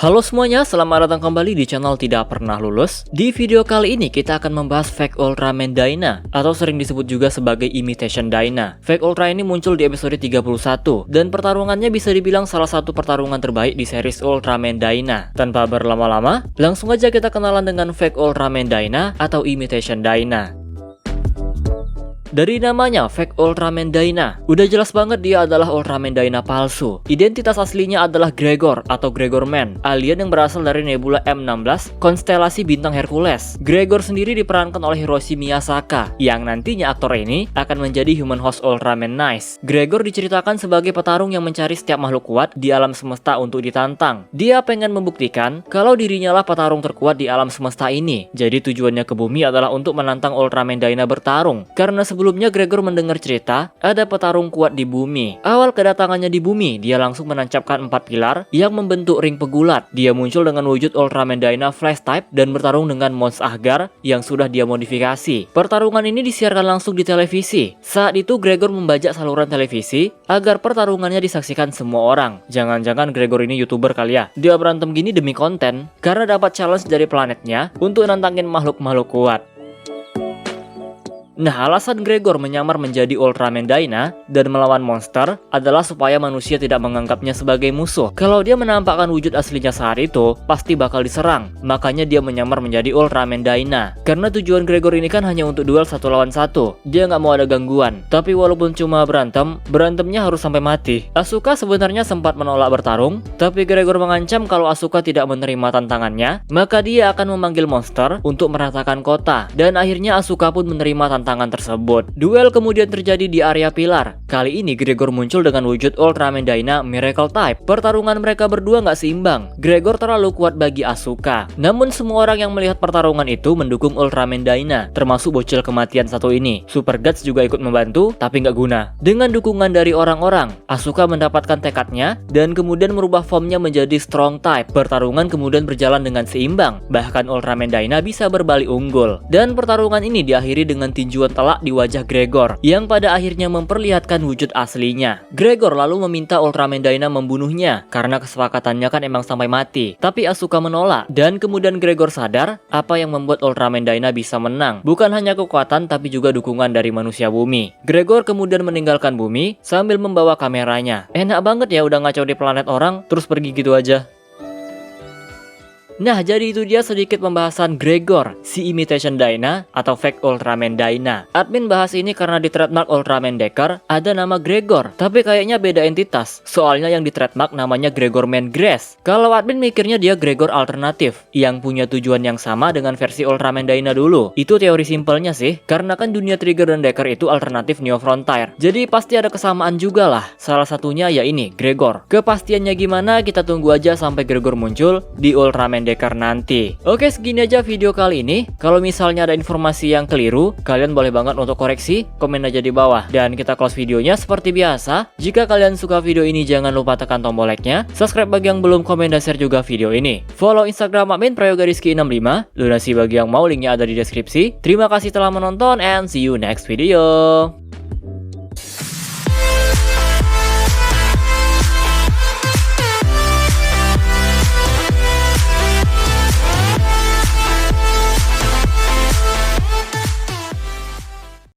Halo semuanya, selamat datang kembali di channel Tidak Pernah Lulus. Di video kali ini kita akan membahas Fake Ultraman Dyna, atau sering disebut juga sebagai Imitation Dyna. Fake Ultra ini muncul di episode 31, dan pertarungannya bisa dibilang salah satu pertarungan terbaik di series Ultraman Dyna. Tanpa berlama-lama, langsung aja kita kenalan dengan Fake Ultraman Dyna atau Imitation Dyna. Dari namanya, Fake Ultraman Dyna, udah jelas banget dia adalah Ultraman Dyna palsu. Identitas aslinya adalah Gregor atau Gregorman, alien yang berasal dari nebula M16, konstelasi bintang Hercules. Gregor sendiri diperankan oleh Hiroshi Miyasaka, yang nantinya aktor ini akan menjadi human host Ultraman Nice. Gregor diceritakan sebagai petarung yang mencari setiap makhluk kuat di alam semesta untuk ditantang. Dia pengen membuktikan kalau dirinya lah petarung terkuat di alam semesta ini. Jadi tujuannya ke bumi adalah untuk menantang Ultraman Dyna bertarung. Karena sebelumnya Gregor mendengar cerita ada petarung kuat di bumi. Awal kedatangannya di bumi, dia langsung menancapkan 4 pilar yang membentuk ring pegulat. Dia muncul dengan wujud Ultraman Dyna Flash Type dan bertarung dengan Mons Ahgar yang sudah dia modifikasi. Pertarungan ini disiarkan langsung di televisi. Saat itu Gregor membajak saluran televisi agar pertarungannya disaksikan semua orang. Jangan-jangan Gregor ini YouTuber kali ya. Dia berantem gini demi konten karena dapat challenge dari planetnya untuk nantangin makhluk-makhluk kuat. Nah, alasan Gregor menyamar menjadi Ultraman Dyna dan melawan monster adalah supaya manusia tidak menganggapnya sebagai musuh. Kalau dia menampakkan wujud aslinya saat itu, pasti bakal diserang. Makanya dia menyamar menjadi Ultraman Dyna. Karena tujuan Gregor ini kan hanya untuk duel 1 lawan 1. Dia nggak mau ada gangguan. Tapi walaupun cuma berantemnya harus sampai mati. Asuka sebenarnya sempat menolak bertarung, tapi Gregor mengancam kalau Asuka tidak menerima tantangannya, maka dia akan memanggil monster untuk meratakan kota. Dan akhirnya Asuka pun menerima tantangan tersebut. Duel kemudian terjadi di area pilar. Kali ini Gregor muncul dengan wujud Ultraman Dyna Miracle Type. Pertarungan mereka berdua nggak seimbang. Gregor terlalu kuat bagi Asuka. Namun semua orang yang melihat pertarungan itu mendukung Ultraman Dyna, termasuk bocil kematian satu ini. Super Guts juga ikut membantu, tapi nggak guna. Dengan dukungan dari orang-orang, Asuka mendapatkan tekadnya dan kemudian merubah formnya menjadi Strong Type. Pertarungan kemudian berjalan dengan seimbang. Bahkan Ultraman Dyna bisa berbalik unggul. Dan pertarungan ini diakhiri dengan tinju telak di wajah Gregor yang pada akhirnya memperlihatkan wujud aslinya. Gregor lalu meminta Ultraman Dyna membunuhnya karena kesepakatannya kan emang sampai mati. Tapi Asuka menolak dan kemudian Gregor sadar apa yang membuat Ultraman Dyna bisa menang. Bukan hanya kekuatan tapi juga dukungan dari manusia bumi. Gregor kemudian meninggalkan bumi sambil membawa kameranya. Enak banget ya udah ngacau di planet orang terus pergi gitu aja. Nah, jadi itu dia sedikit pembahasan Gregor, si Imitation Dyna atau Fake Ultraman Dyna. Admin bahas ini karena di trademark Ultraman Decker ada nama Gregor, tapi kayaknya beda entitas. Soalnya yang di trademark namanya Gregorman Grass. Kalau admin mikirnya dia Gregor alternatif, yang punya tujuan yang sama dengan versi Ultraman Dyna dulu. Itu teori simpelnya sih, karena kan dunia Trigger dan Decker itu alternatif Neo Frontier. Jadi pasti ada kesamaan juga lah. Salah satunya ya ini, Gregor. Kepastiannya gimana kita tunggu aja sampai Gregor muncul di Ultraman Decker nanti. Oke, segini aja video kali ini. Kalau misalnya ada informasi yang keliru, kalian boleh banget untuk koreksi, komen aja di bawah. Dan kita close videonya seperti biasa. Jika kalian suka video ini, jangan lupa tekan tombol like-nya, subscribe bagi yang belum, komen dan share juga video ini. Follow Instagram admin prayogariski65, donasi bagi yang mau, linknya ada di deskripsi. Terima kasih telah menonton and see you next video.